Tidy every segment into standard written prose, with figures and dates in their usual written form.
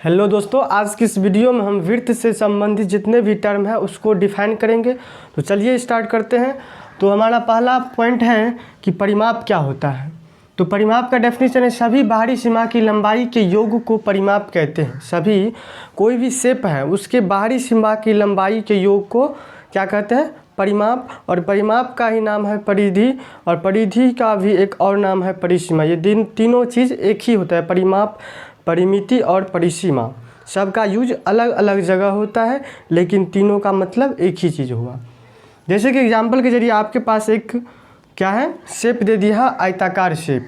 Hello दोस्तों, आज की इस वीडियो में हम वृत्त से संबंधित जितने भी टर्म है उसको डिफाइन करेंगे। तो चलिए स्टार्ट करते हैं। तो हमारा पहला पॉइंट है कि परिमाप क्या होता है। तो परिमाप का डेफिनेशन है सभी बाहरी सीमा की लंबाई के योग को परिमाप कहते हैं। सभी कोई भी शेप है उसके बाहरी सीमा की लंबाई के योग को क्या कहते हैं? परिमाप। और परिमाप का ही नाम है परिधि, और परिधि का भी एक और नाम है परिसीमा। ये तीनों चीज़ एक ही होता है, परिमाप, परिमिति और परिसीमा। सबका यूज अलग अलग जगह होता है लेकिन तीनों का मतलब एक ही चीज़ हुआ। जैसे कि एग्जाम्पल के जरिए आपके पास एक क्या है, शेप दे दिया आयताकार शेप।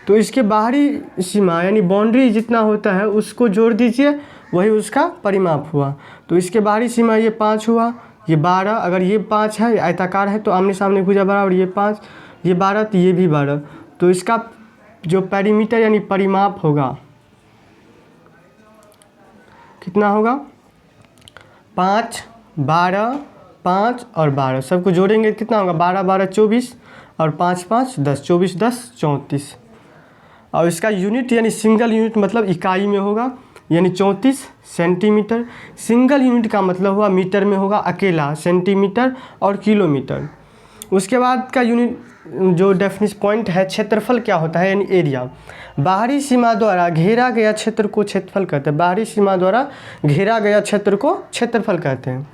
तो इसके बाहरी सीमा यानी बाउंड्री जितना होता है उसको जोड़ दीजिए, वही उसका परिमाप हुआ। तो इसके बाहरी सीमा ये 5 हुआ, ये 12। अगर ये 5 है, आयताकार है तो आमने सामने भुजा बराबर, ये 5, ये 12, तो ये भी 12। तो इसका जो पेरीमीटर यानी परिमाप होगा कितना होगा? 5, 12, 5 और 12 सबको जोड़ेंगे कितना होगा? 12, 12, 24 और 5, 5, 10, 24, 10, 34। और इसका यूनिट यानी सिंगल यूनिट मतलब इकाई में होगा, यानी 34 सेंटीमीटर। सिंगल यूनिट का मतलब हुआ मीटर में होगा अकेला, सेंटीमीटर और किलोमीटर। उसके बाद का यूनिट जो डेफिनेशन पॉइंट है, क्षेत्रफल क्या होता है यानी एरिया। बाहरी सीमा द्वारा घेरा गया क्षेत्र को क्षेत्रफल कहते हैं। बाहरी सीमा द्वारा घेरा गया क्षेत्र को क्षेत्रफल कहते हैं।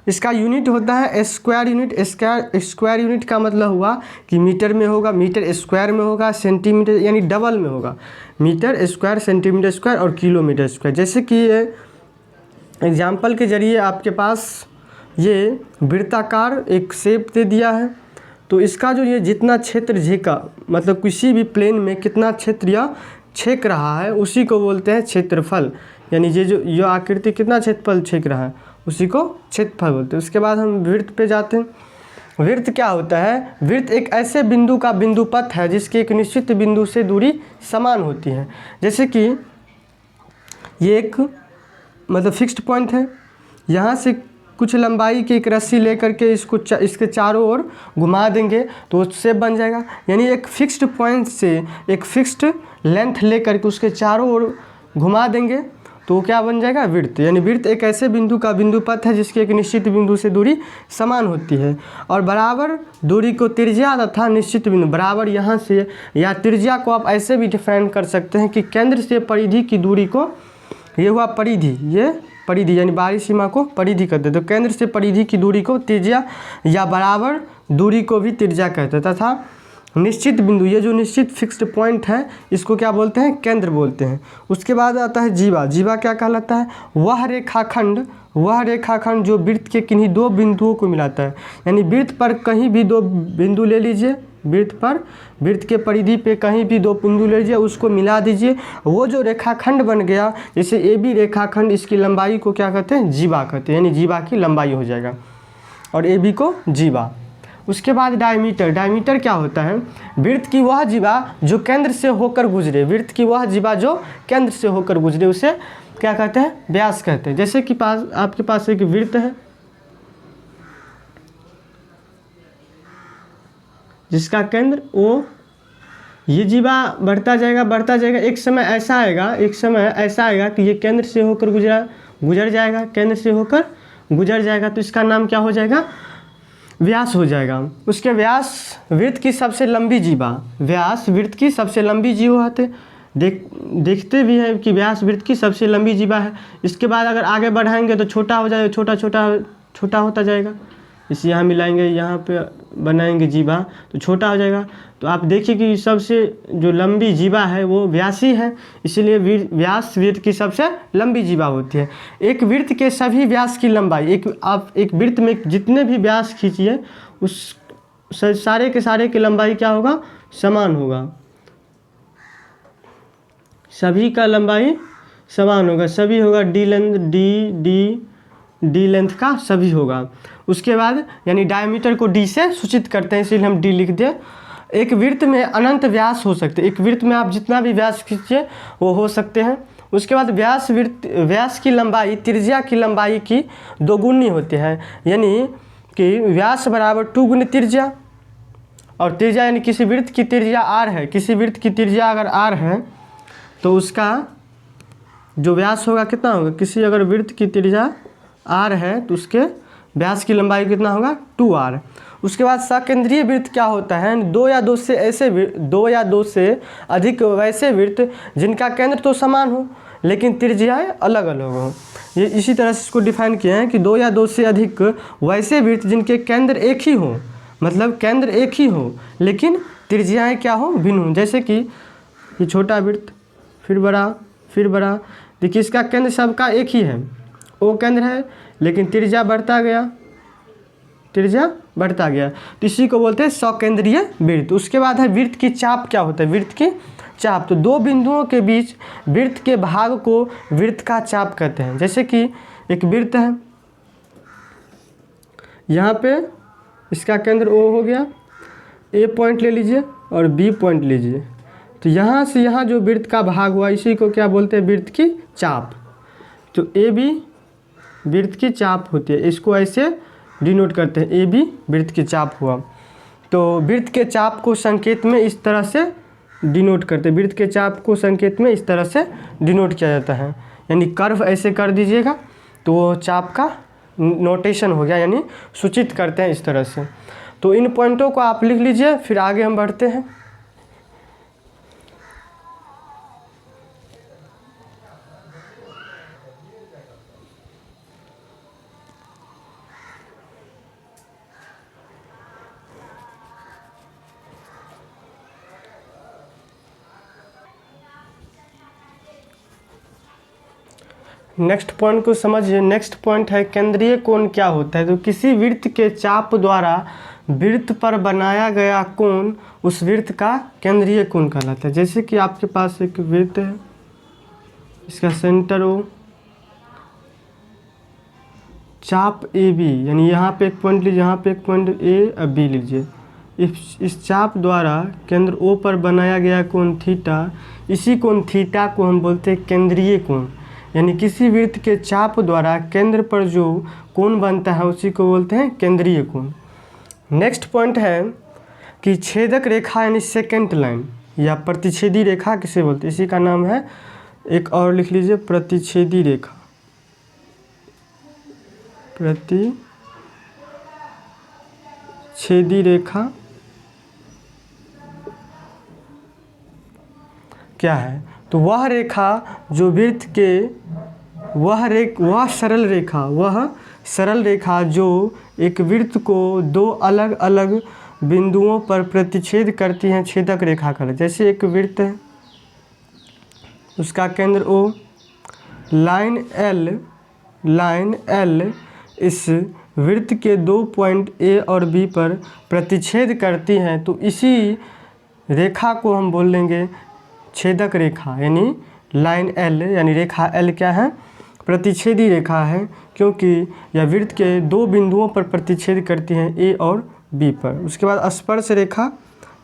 इसका यूनिट होता है स्क्वायर यूनिट। स्क्वायर यूनिट का मतलब हुआ कि मीटर में होगा, मीटर स्क्वायर में होगा, सेंटीमीटर यानी डबल में होगा, मीटर स्क्वायर, सेंटीमीटर स्क्वायर और किलोमीटर स्क्वायर। जैसे कि ये एग्जाम्पल के जरिए आपके पास ये वृत्ताकार एक शेप दे दिया है। तो इसका जो ये जितना क्षेत्र झेका मतलब किसी भी प्लेन में कितना क्षेत्र या छेक रहा है उसी को बोलते हैं क्षेत्रफल। यानी ये जो आकृति कितना क्षेत्रफल छेक रहा है उसी को क्षेत्रफल बोलते हैं। उसके बाद हम वृत्त पे जाते हैं। वृत्त क्या होता है? वृत्त एक ऐसे बिंदु का बिंदुपथ है जिसके एक निश्चित बिंदु से दूरी समान होती है। जैसे कि ये एक मतलब फिक्स्ड पॉइंट है, यहाँ से कुछ लंबाई की एक रस्सी लेकर के इसको इसके चारों ओर घुमा देंगे तो शेप बन जाएगा। यानी एक फिक्स्ड पॉइंट से एक फिक्स्ड लेंथ लेकर के उसके चारों ओर घुमा देंगे तो क्या बन जाएगा? वृत्त। यानी वृत्त एक ऐसे बिंदु का बिंदुपथ है जिसके एक निश्चित बिंदु से दूरी समान होती है। और बराबर दूरी को त्रिज्या तथा निश्चित बिंदु बराबर यहाँ से या त्रिज्या को आप ऐसे भी डिफाइन कर सकते हैं कि केंद्र से परिधि की दूरी को, ये हुआ परिधि, ये परिधि यानी बाहरी सीमा को परिधि कहते हैं। तो केंद्र से परिधि की दूरी को त्रिज्या या बराबर दूरी को भी त्रिज्या कहते हैं। तथा निश्चित बिंदु, ये जो निश्चित फिक्स्ड पॉइंट है इसको क्या बोलते हैं? केंद्र बोलते हैं। उसके बाद आता है जीवा। जीवा क्या कहलाता है? वह रेखाखंड जो वृत्त के किन्हीं दो बिंदुओं को मिलाता है। यानी वृत्त पर कहीं भी दो बिंदु ले लीजिए, वृत्त के परिधि पे कहीं भी दो बिंदु ले लीजिए, उसको मिला दीजिए, वो जो रेखाखंड बन गया, जैसे ए बी रेखाखंड, इसकी लंबाई को क्या कहते हैं? जीवा कहते हैं। यानी जीवा की लंबाई हो जाएगा और ए बी को जीवा। उसके बाद डायमीटर। डायमीटर क्या होता है? वृत्त की वह जीवा जो केंद्र से होकर गुजरे, वृत्त की वह जीवा जो केंद्र से होकर गुजरे उसे क्या कहते हैं? व्यास कहते हैं। जैसे कि आपके पास एक वृत्त है जिसका केंद्र O, ये जीवा बढ़ता जाएगा। एक समय ऐसा आएगा कि ये केंद्र से होकर गुजर जाएगा, केंद्र से होकर गुजर जाएगा। तो इसका नाम क्या हो जाएगा? व्यास हो जाएगा। उसके व्यास वृत्त की सबसे लंबी जीवा, व्यास वृत्त की सबसे लंबी जीवा होते देखते भी हैं कि व्यास वृत्त की सबसे लंबी जीवा है। इसके बाद अगर आगे बढ़ाएंगे तो छोटा हो जाएगा, छोटा होता जाएगा। इसे यहाँ मिलाएंगे, यहाँ पे बनाएंगे जीवा तो छोटा हो जाएगा। तो आप देखिए कि सबसे जो लंबी जीवा है वो व्यासी है, इसीलिए व्यास वृत्त की सबसे लंबी जीवा होती है। एक वृत्त के सभी व्यास की लंबाई, आप एक वृत्त में जितने भी व्यास खींचिए उस सारे के सारे की लंबाई क्या होगा? समान होगा। सभी का लंबाई समान होगा, सभी होगा डी लेंथ का सभी होगा। उसके बाद यानी डायमीटर को डी से सूचित करते हैं, इसीलिए हम डी लिख दें। एक वृत्त में अनंत व्यास हो सकते हैं। एक वृत्त में आप जितना भी व्यास खींचिए वो हो सकते हैं। उसके बाद व्यास की लंबाई त्रिज्या की लंबाई की दोगुनी होती है। यानी कि व्यास बराबर 2 गुना त्रिज्या, और त्रिज्या यानी किसी वृत्त की त्रिज्या r है, किसी वृत्त की त्रिज्या अगर r है तो उसका जो व्यास होगा कितना होगा, किसी अगर वृत्त की त्रिज्या r है तो उसके व्यास की लंबाई कितना होगा 2r। उसके बाद सकेंद्रीय वृत्त क्या होता है, दो या दो से अधिक वैसे वृत्त जिनका केंद्र तो समान हो लेकिन त्रिज्याएं अलग अलग हो। ये इसी तरह से इसको डिफाइन किए हैं कि दो या दो से अधिक वैसे वृत्त जिनके केंद्र एक ही हो, मतलब केंद्र एक ही हो लेकिन त्रिज्याएं क्या हो, भिन्न हो। जैसे कि ये छोटा वृत्त फिर बड़ा, देखिए इसका केंद्र सबका एक ही है, O केंद्र है लेकिन त्रिज्या बढ़ता गया, तो इसी को बोलते हैं सकेंद्रीय वृत्त। उसके बाद है वृत्त की चाप। क्या होता है वृत्त की चाप, तो दो बिंदुओं के बीच वृत्त के भाग को वृत्त का चाप कहते हैं। जैसे कि एक वृत्त है, यहाँ पे इसका केंद्र O हो गया, A पॉइंट ले लीजिए और B पॉइंट लीजिए, तो यहाँ से यहाँ जो वृत्त का भाग हुआ इसी को क्या बोलते हैं, वृत्त की चाप। तो AB वृत्त की चाप होती है, इसको ऐसे डिनोट करते हैं, AB वृत्त की चाप हुआ। तो वृत्त के चाप को संकेत में इस तरह से डिनोट करते हैं, वृत्त के चाप को संकेत में इस तरह से डिनोट किया जाता है, यानी कर्व ऐसे कर दीजिएगा तो वो चाप का नोटेशन हो गया, यानी सूचित करते हैं इस तरह से। तो इन पॉइंटों को आप लिख लीजिए, फिर आगे हम बढ़ते हैं। नेक्स्ट पॉइंट को समझिए। नेक्स्ट पॉइंट है केंद्रीय कोण क्या होता है। तो किसी वृत्त के चाप द्वारा वृत्त पर बनाया गया कोण उस वृत्त का केंद्रीय कोण कहलाता है। जैसे कि आपके पास एक वृत्त है, इसका सेंटर O, चाप AB, यानी यहाँ पे एक पॉइंट लीजिए, यहाँ पे एक पॉइंट A और B लीजिए। इस चाप द्वारा केंद्र O पर बनाया गया कोण थीटा, इसी कोण थीटा को हम बोलते हैं केंद्रीय कोण। यानी किसी वृत्त के चाप द्वारा केंद्र पर जो कोण बनता है उसी को बोलते हैं केंद्रीय कोण। नेक्स्ट पॉइंट है कि छेदक रेखा यानी सेकेंड लाइन या प्रतिच्छेदी रेखा किसे बोलते हैं, इसी का नाम है, एक और लिख लीजिए, प्रतिच्छेदी रेखा। प्रतिच्छेदी रेखा क्या है, तो वह रेखा जो वृत्त के वह सरल रेखा जो एक वृत्त को दो अलग अलग बिंदुओं पर प्रतिच्छेद करती हैं, छेदक रेखा कहलाती है। जैसे एक वृत्त है, उसका केंद्र O, लाइन L इस वृत्त के दो पॉइंट A और B पर प्रतिच्छेद करती हैं, तो इसी रेखा को हम बोल लेंगे छेदक रेखा, यानी लाइन L, यानी रेखा L क्या है, प्रतिच्छेदी रेखा है, क्योंकि यह वृत्त के दो बिंदुओं पर प्रतिच्छेद करती हैं A और B पर। उसके बाद स्पर्श रेखा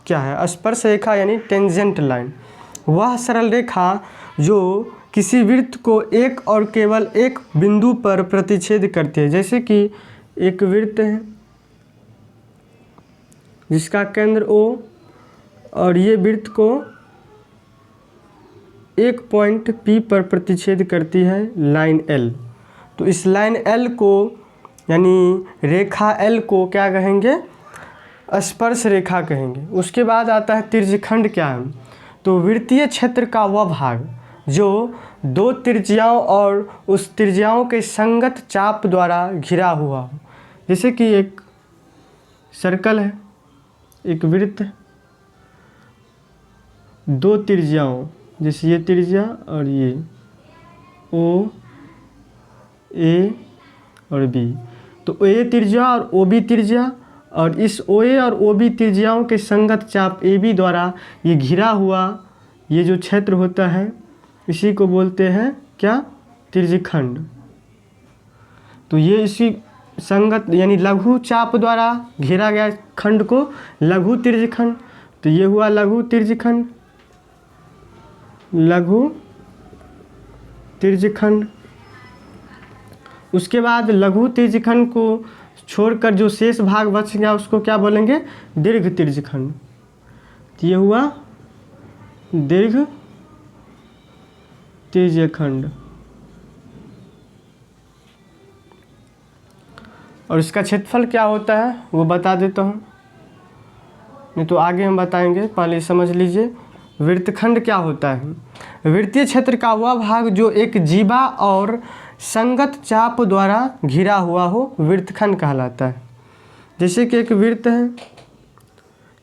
क्या है, स्पर्श रेखा यानी टेंजेंट लाइन, वह सरल रेखा जो किसी वृत्त को एक और केवल एक बिंदु पर प्रतिच्छेद करती है। जैसे कि एक वृत्त है जिसका केंद्र O और ये वृत्त को एक पॉइंट P पर प्रतिच्छेद करती है लाइन L, तो इस लाइन L को यानी रेखा L को क्या कहेंगे, स्पर्श रेखा कहेंगे। उसके बाद आता है तिर्यखंड क्या है, तो वृत्तीय क्षेत्र का वह भाग जो दो त्रिज्याओं और उस त्रिज्याओं के संगत चाप द्वारा घिरा हुआ हो। जैसे कि एक सर्कल है, एक वृत्त, दो त्रिज्याओं, जैसे ये त्रिज्या और ये O, A और B, तो A त्रिज्या और OB त्रिज्या और इस OA और OB त्रिज्याओं के संगत चाप AB द्वारा ये घिरा हुआ ये जो क्षेत्र होता है इसी को बोलते हैं क्या, तिर्यखंड। तो ये इसी संगत यानी लघु चाप द्वारा घेरा गया खंड को लघु तिर्यखंड, तो ये हुआ लघु तिर्यखंड, लघु तिर्यखंड। उसके बाद लघु तिर्यखंड को छोड़कर जो शेष भाग बच गया उसको क्या बोलेंगे, दीर्घ तिर्यखंड। तो ये हुआ दीर्घ तिर्यखंड। और इसका क्षेत्रफल क्या होता है वो बता देता हूँ, नहीं तो आगे हम बताएंगे, पहले समझ लीजिए। वृत्तखंड क्या होता है? वृत्तीय क्षेत्र का वह भाग जो एक जीवा और संगत चाप द्वारा घिरा हुआ हो वृत्तखंड कहलाता है। जैसे कि एक वृत्त है,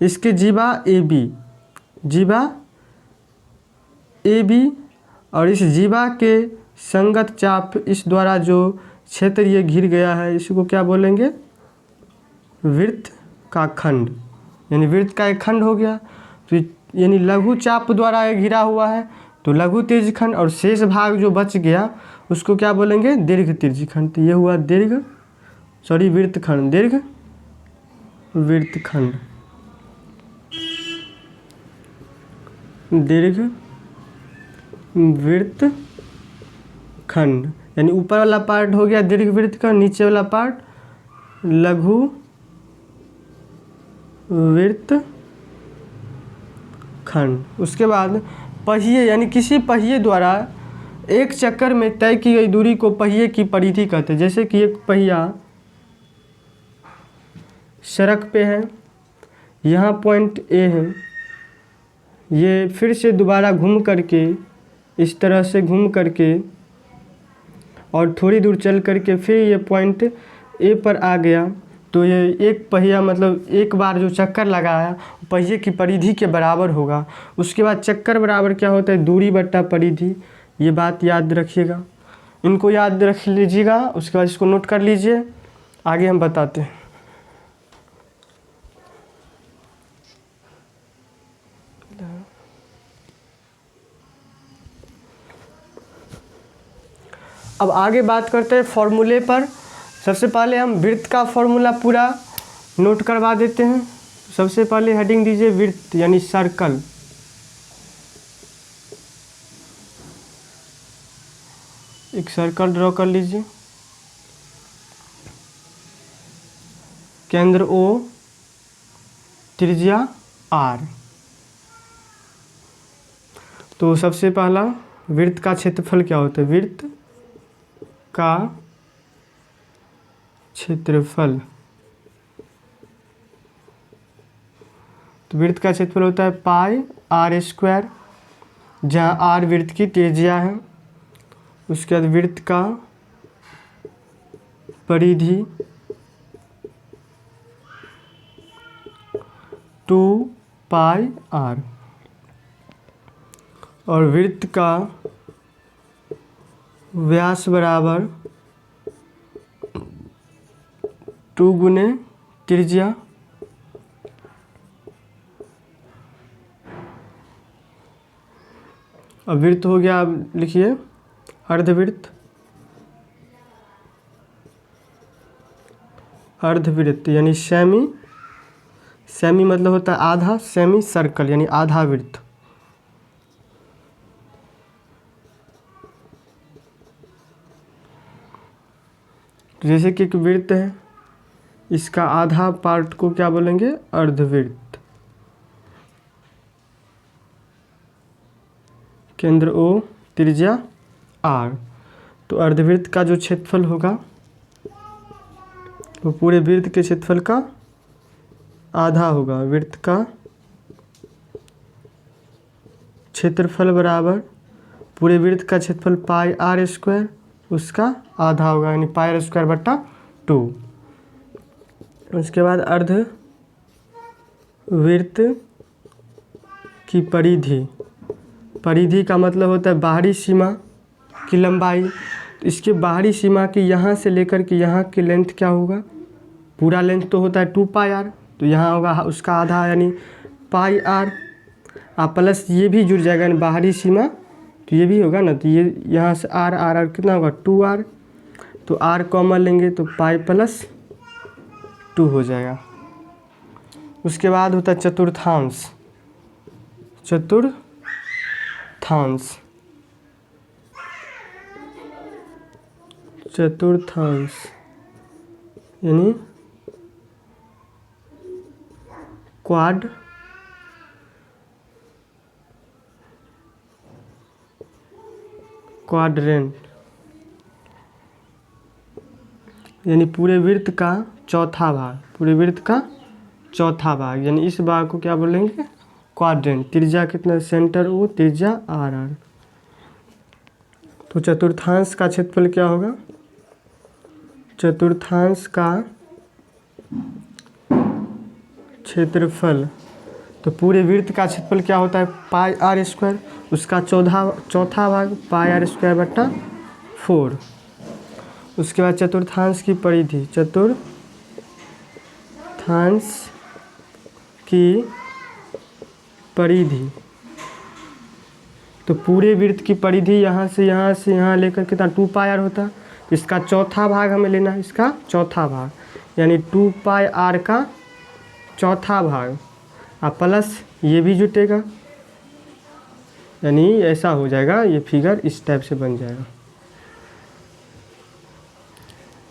इसके जीवा ए बी, जीवा ए बी, और इस जीवा के संगत चाप इस द्वारा जो क्षेत्र ये घिर गया है इसको क्या बोलेंगे? वृत्त का खंड, यानी वृत्त का एक खंड हो गया। तो यानी लघु चाप द्वारा ये घिरा हुआ है तो लघु तिर्यक खंड, और शेष भाग जो बच गया उसको क्या बोलेंगे? दीर्घ तिर्यक खंड। तो ये हुआ वृत्तखंड, दीर्घ वृत्तखंड, दीर्घ वृत्तखंड। यानी ऊपर वाला पार्ट हो गया दीर्घ वृत्तखंड, नीचे वाला पार्ट लघु वृत्तखंड। उसके बाद पहिए, यानी किसी पहिए द्वारा एक चक्कर में तय की गई दूरी को पहिए की परिधि कहते हैं। जैसे कि एक पहिया सड़क पे है, यहाँ पॉइंट ए है, ये फिर से दोबारा घूम करके इस तरह से घूम करके और थोड़ी दूर चल करके फिर ये पॉइंट ए पर आ गया, तो ये एक पहिया मतलब एक बार जो चक्कर लगाया पहिए की परिधि के बराबर होगा। उसके बाद चक्कर बराबर क्या होता है? दूरी बट्टा परिधि। ये बात याद रखिएगा, इनको याद रख लीजिएगा। उसके बाद इसको नोट कर लीजिए, आगे हम बताते हैं। अब आगे बात करते हैं फॉर्मूले पर। सबसे पहले हम वृत्त का फॉर्मूला पूरा नोट करवा देते हैं। सबसे पहले हेडिंग दीजिए वृत्त यानी सर्कल। एक सर्कल ड्रॉ कर लीजिए, केंद्र O, त्रिज्या R। तो सबसे पहला वृत्त का क्षेत्रफल क्या होता है? वृत्त का क्षेत्रफल, तो वृत्त का क्षेत्रफल होता है पाई आर स्क्वायर, जहाँ आर वृत्त की त्रिज्या है। उसके बाद वृत्त का परिधि 2 पाई आर, और वृत्त का व्यास बराबर 2 गुने त्रिज्या, अब वृत्त हो गया। अब लिखिए अर्धवृत्त, अर्धवृत्त यानी सेमी, सेमी मतलब होता है आधा, सेमी सर्कल यानी आधा वृत्त। जैसे कि एक वृत्त है, इसका आधा पार्ट को क्या बोलेंगे? अर्धवृत्त। केंद्र O, त्रिज्या R। तो अर्धवृत्त का जो क्षेत्रफल होगा वो पूरे वृत्त के क्षेत्रफल का आधा होगा। वृत्त का क्षेत्रफल बराबर पूरे वृत्त का क्षेत्रफल पाई आर स्क्वायर, उसका आधा होगा, यानी पाई आर स्क्वायर बट्टा 2। उसके बाद अर्धवृत्त की परिधि, परिधि का मतलब होता है बाहरी सीमा की लंबाई। तो इसके बाहरी सीमा की यहाँ से लेकर के यहाँ की लेंथ क्या होगा? पूरा लेंथ तो होता है 2 पाई आर, तो यहाँ होगा उसका आधा यानी पाई आर, प्लस ये भी जुड़ जाएगा यानी बाहरी सीमा, तो ये भी होगा ना। तो ये यहाँ से आर आर आर कितना होगा? 2r, तो r कॉमन लेंगे तो पाई प्लस 2 हो जाएगा। उसके बाद होता है चतुर्थांश, चतुर्थांश, चतुर्थांश यानी क्वाड्रेंट। यानी पूरे वृत्त का चौथा भाग, पूरे वृत्त का चौथा भाग, यानी इस भाग को क्या बोलेंगे, क्वाड्रेंट। त्रिज्या कितना, सेंटर ओ, त्रिज्या आर आर। तो चतुर्थांश का क्षेत्रफल क्या होगा, चतुर्थांश का क्षेत्रफल, तो पूरे वृत्त का क्षेत्रफल क्या होता है, पाई आर स्क्वायर, उसका चौथा भाग पाई आर स्क्वायर बट्टा 4। उसके बाद चतुर्थांश की परिधि, चतुर्थांश की परिधि, तो पूरे वृत्त की परिधि यहाँ से यहाँ लेकर कितना 2 पाई आर होता है। इसका चौथा भाग हमें लेना है, इसका चौथा भाग, यानी 2 पाई आर का चौथा भाग, और प्लस ये भी जुटेगा, यानी ऐसा हो जाएगा, ये फिगर इस टाइप से बन जाएगा,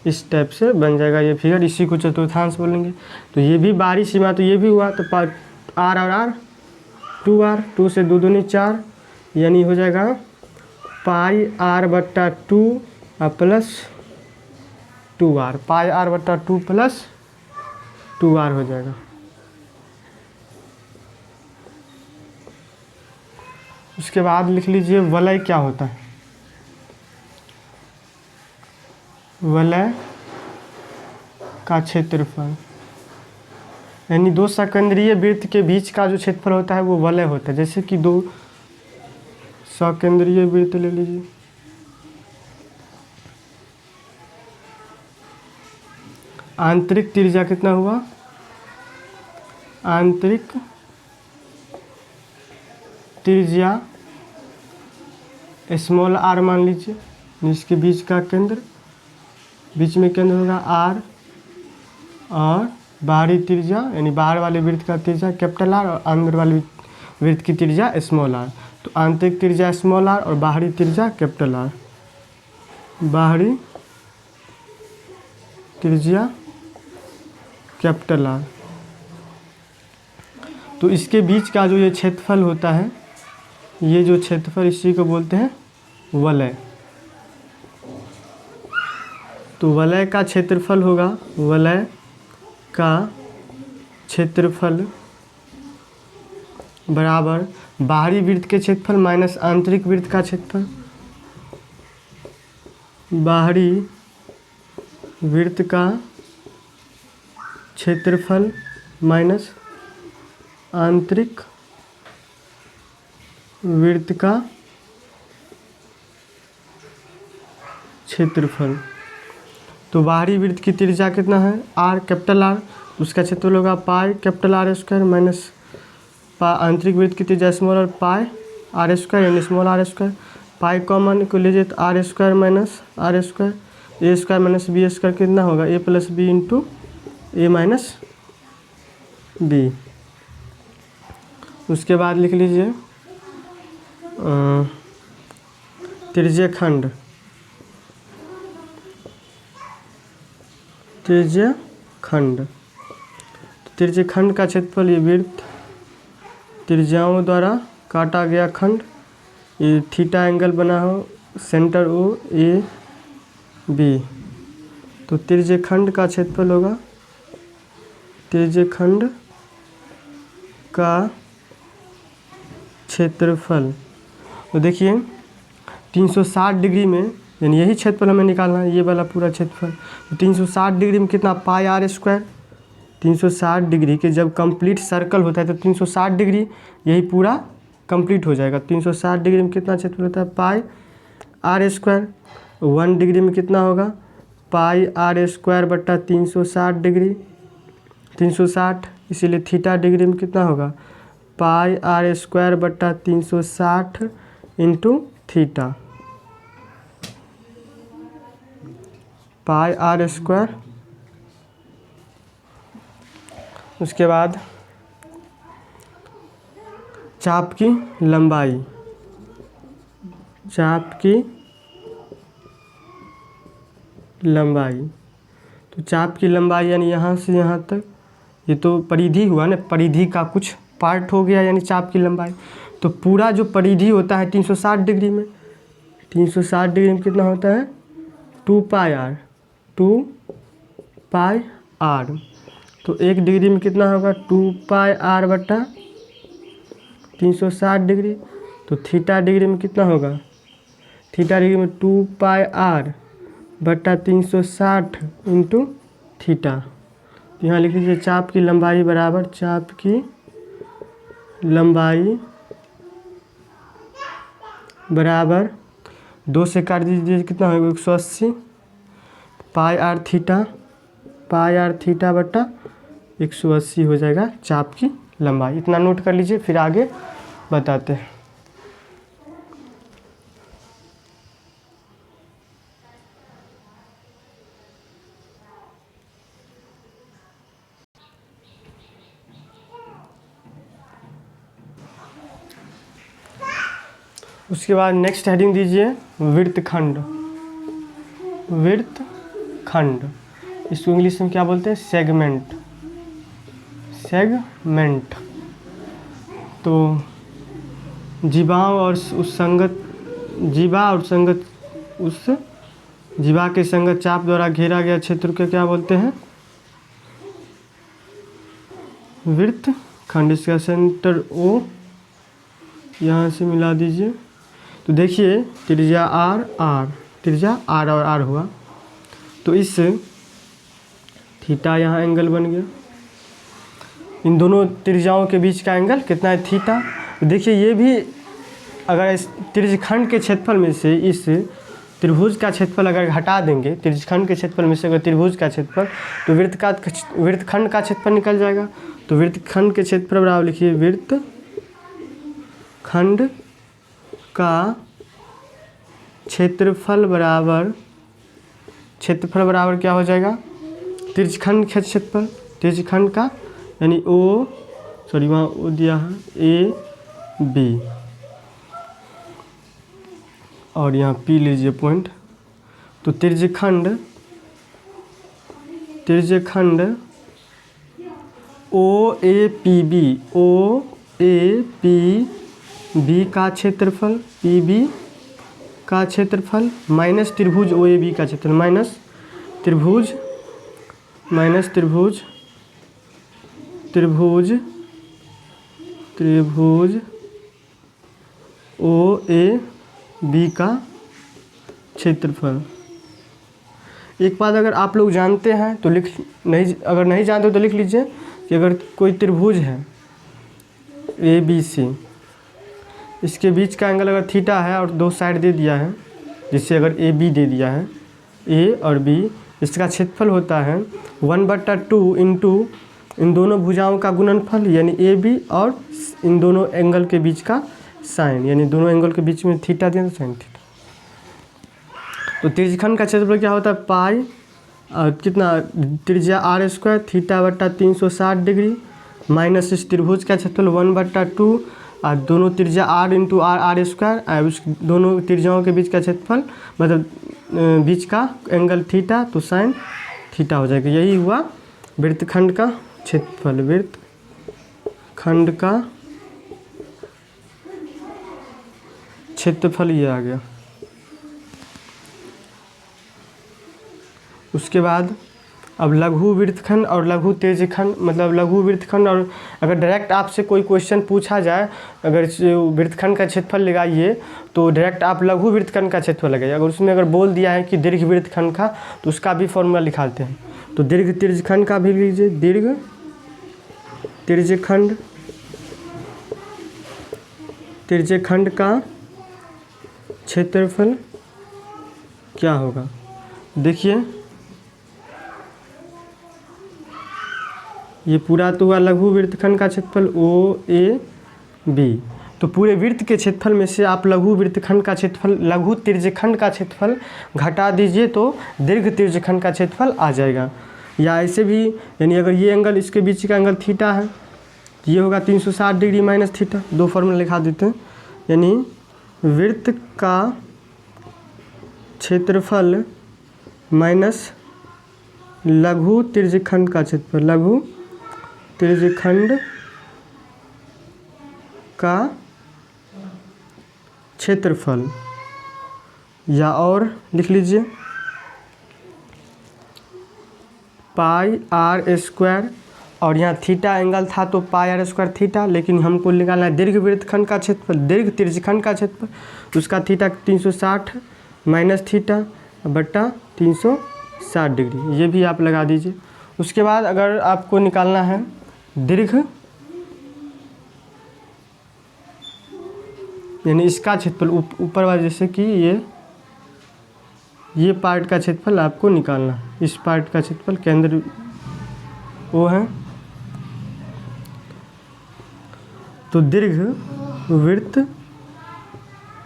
इस टाइप से बन जाएगा ये फिगर, इसी को चतुर्थांश बोलेंगे। तो ये भी बाहरी सीमा, तो ये भी हुआ, तो आर और आर 2r, 2 से 2 दूनी 4, यानी हो जाएगा पाई आर बट्टा 2 और प्लस 2r, पाई आर बट्टा 2 प्लस 2r हो जाएगा। उसके बाद लिख लीजिए वलय क्या होता है, वलय का क्षेत्रफल, यानी दो सकेंद्रीय वृत्त के बीच का जो क्षेत्रफल होता है वो वलय होता है। जैसे कि दो सकेंद्रीय वृत्त ले लीजिए, आंतरिक त्रिज्या कितना हुआ, आंतरिक त्रिज्या स्मॉल आर मान लीजिए, जिसके बीच का केंद्र, बीच में केंद्र होगा आर, और बाहरी त्रिज्या यानी बाहर वाले वृत्त का त्रिज्या कैपिटल आर, और अंदर वाले वृत्त की त्रिज्या स्मॉल आर। तो आंतरिक त्रिज्या स्मॉल आर और बाहरी त्रिज्या कैपिटल आर, बाहरी त्रिज्या कैपिटल आर। तो इसके बीच का जो ये क्षेत्रफल होता है, ये जो क्षेत्रफल, इसी को बोलते हैं वलय। तो वलय का क्षेत्रफल होगा, वलय का क्षेत्रफल बराबर बाहरी वृत्त के क्षेत्रफल माइनस आंतरिक वृत्त का क्षेत्रफल, बाहरी वृत्त का क्षेत्रफल माइनस आंतरिक वृत्त का क्षेत्रफल। तो बाहरी वृत्त की त्रिज्या कितना है, आर कैपिटल आर, उसका क्षेत्रफल होगा pi capital R square minus आंतरिक वृत्त की त्रिज्या small R pi are square, यानी small R square. Pi common को लीजिए तो R square minus R square, A square minus B square कितना होगा, A plus B into A minus B. उसके बाद लिख लीजिए त्रिज्यखंड, त्रिज्यखंड, त्रिज्यखंड का क्षेत्रफल, ये वृत्त त्रिज्याओं द्वारा काटा गया खंड, ये थीटा एंगल बना हो, सेंटर ओ ए बी। तो त्रिज्यखंड का क्षेत्रफल होगा, त्रिज्यखंड का क्षेत्रफल। तो देखिए 360 डिग्री में, यानी यही क्षेत्रफल हमें निकालना है, ये वाला पूरा क्षेत्रफल। तो 360 डिग्री में कितना, पाई आर स्क्वायर। 360 डिग्री के जब कंप्लीट सर्कल होता है तो 360 डिग्री यही पूरा कंप्लीट हो जाएगा। 360 डिग्री में कितना क्षेत्रफल होता है, पाई आर स्क्वायर। 1 डिग्री में कितना होगा, पाई आर स्क्वायर बट्टा 360 डिग्री, 360, इसीलिए थीटा डिग्री में कितना होगा, पाई आर स्क्वायर बट्टा 360 into theta, pi are square. उसके बाद चाप की लंबाई, चाप की लंबाई, तो चाप की लंबाई यानी यहाँ से यहाँ तक, ये तो परिधि हुआ ना, परिधि का कुछ पार्ट हो गया यानी चाप की लंबाई। तो पूरा जो परिधि होता है 360 डिग्री में, 360 डिग्री में कितना होता है, 2 पाई आर, 2 पाई आर। तो 1 डिग्री में कितना होगा 2 पाई आर बटा 360 डिग्री। तो थीटा डिग्री में कितना होगा, थीटा डिग्री में 2 पाई आर बटा 360 इंटू थीटा। तो यहाँ लिख लीजिए चाप की लंबाई बराबर, चाप की लंबाई बराबर 2 से काट दीजिए कितना होगा 180 पाई आर थीटा बटा 180 हो जाएगा चाप की लंबाई। इतना नोट कर लीजिए, फिर आगे बताते हैं। उसके बाद नेक्स्ट हेडिंग दीजिए वृत्तखंड। वृत्तखंड इसको इंग्लिश में क्या बोलते हैं, सेगमेंट। सेगमेंट तो जीवा और संगत उस जीवा के संगत चाप द्वारा घेरा गया क्षेत्र को क्या बोलते हैं, वृत्तखंड। इसका सेंटर O यहाँ से मिला दीजिए। तो देखिए त्रिज्या R और R हुआ, तो इस थीटा यहाँ एंगल बन गया। इन दोनों त्रिज्याओं के बीच का एंगल कितना है, थीटा। तो देखिए ये भी अगर इस त्रिज्यखंड के क्षेत्रफल में से इस त्रिभुज का क्षेत्रफल अगर हटा देंगे, त्रिज्यखंड के क्षेत्रफल में से अगर त्रिभुज का क्षेत्रफल, तो वृत्तखंड का क्षेत्रफल निकल जाएगा। तो वृत्तखंड के क्षेत्रफल बराबर लिखिए, वृत्तखंड का क्षेत्रफल बराबर क्या हो जाएगा, त्रिज्यखंड का क्षेत्रफल, त्रिज्यखंड का यानी वहाँ ओ दिया है AB और यहाँ P लीजिए पॉइंट। तो त्रिज्यखंड OAPB का क्षेत्रफल, PB का क्षेत्रफल माइनस त्रिभुज OAB का क्षेत्रफल, माइनस त्रिभुज OAB का क्षेत्रफल। एक बात अगर आप लोग जानते हैं तो अगर नहीं जानते तो लिख लीजिए कि अगर कोई त्रिभुज है ABC, इसके बीच का एंगल अगर थीटा है और 2 साइड दे दिया है, जिससे अगर AB दे दिया है A और B, इसका क्षेत्रफल होता है 1/2 इंटू इन दोनों भुजाओं का गुणनफल यानी AB और इन दोनों एंगल के बीच का साइन, यानी दोनों एंगल के बीच में थीटा दें तो साइन थीटा। तो त्रिज्यखंड का क्षेत्रफल क्या होता है, पाई कितना त्रिज्या R² थीटा बटा 360 डिग्री माइनस इस त्रिभुज का क्षेत्रफल 1/2 और दोनों त्रिज्या R इंटू R² उस दोनों त्रिज्याओं के बीच का क्षेत्रफल मतलब बीच का एंगल थीटा, तो साइन थीटा हो जाएगा। यही हुआ वृत्तखंड का क्षेत्रफल। वृत्तखंड का क्षेत्रफल ये आ गया। उसके बाद अब लघु वृत्तखंड और लघु त्रिज्यखंड, मतलब लघु वृत्तखंड और अगर डायरेक्ट आपसे कोई क्वेश्चन पूछा जाए, अगर वृत्तखंड का क्षेत्रफल लगाइए तो डायरेक्ट आप लघु वृत्तखंड का क्षेत्रफल लगाइए। अगर उसमें अगर बोल दिया है कि दीर्घ वृत्तखंड का, तो उसका भी फॉर्मूला लिखाते हैं। तो दीर्घ त्रिज्यखंड का भी लीजिए, दीर्घ त्रिज्यखंड का क्षेत्रफल क्या होगा, देखिए ये पूरा तो हुआ लघु वृत्तखंड का क्षेत्रफल OAB। तो पूरे वृत्त के क्षेत्रफल में से आप लघु वृत्तखंड का क्षेत्रफल, लघु त्रिज्यखंड का क्षेत्रफल घटा दीजिए तो दीर्घ त्रिज्यखंड का क्षेत्रफल आ जाएगा। या ऐसे भी, यानी अगर ये एंगल इसके बीच का एंगल थीटा है, ये होगा 360 डिग्री माइनस थीटा। 2 फॉर्मूला लिखा देते हैं, यानी वृत्त का क्षेत्रफल माइनस लघु त्रिज्यखंड का क्षेत्रफल, लघु त्रिज्यखंड का क्षेत्रफल। या और लिख लीजिए पाई आर स्क्वायर, और यहाँ थीटा एंगल था तो पाई आर स्क्वायर थीटा, लेकिन हमको निकालना है दीर्घ वृत्तखंड का क्षेत्रफल, दीर्घ त्रिज्यखंड का क्षेत्रफल। उसका थीटा 360 माइनस थीटा बट्टा 360 डिग्री, ये भी आप लगा दीजिए। उसके बाद अगर आपको निकालना है दीर्घ यानी इसका क्षेत्रफल, ऊपर वाला जैसे कि ये पार्ट का क्षेत्रफल आपको निकालना है। इस पार्ट का क्षेत्रफल केंद्र वो है, तो दीर्घ वृत्त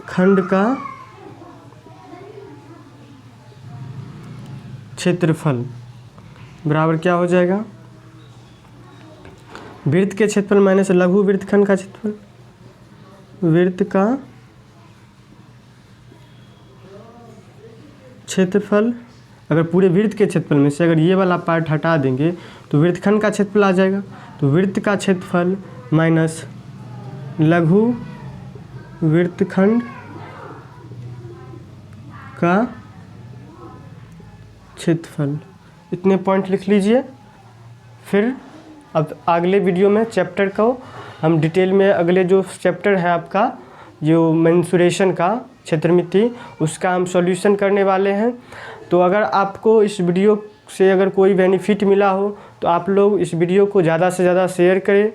खंड का क्षेत्रफल बराबर क्या हो जाएगा, वृत्त के क्षेत्रफल माइनस लघु वृत्तखंड का क्षेत्रफल, वृत्त का क्षेत्रफल। अगर पूरे वृत्त के क्षेत्रफल में से अगर ये वाला पार्ट हटा देंगे तो वृत्तखंड का क्षेत्रफल आ जाएगा, तो वृत्त का क्षेत्रफल माइनस लघु वृत्तखंड का क्षेत्रफल। इतने पॉइंट लिख लीजिए। फिर अब अगले वीडियो में चैप्टर को हम डिटेल में, अगले जो चैप्टर है आपका जो मेंसुरेशन का क्षेत्रमिति, उसका हम सॉल्यूशन करने वाले हैं। तो अगर आपको इस वीडियो से अगर कोई बेनिफिट मिला हो तो आप लोग इस वीडियो को ज़्यादा से ज़्यादा शेयर करें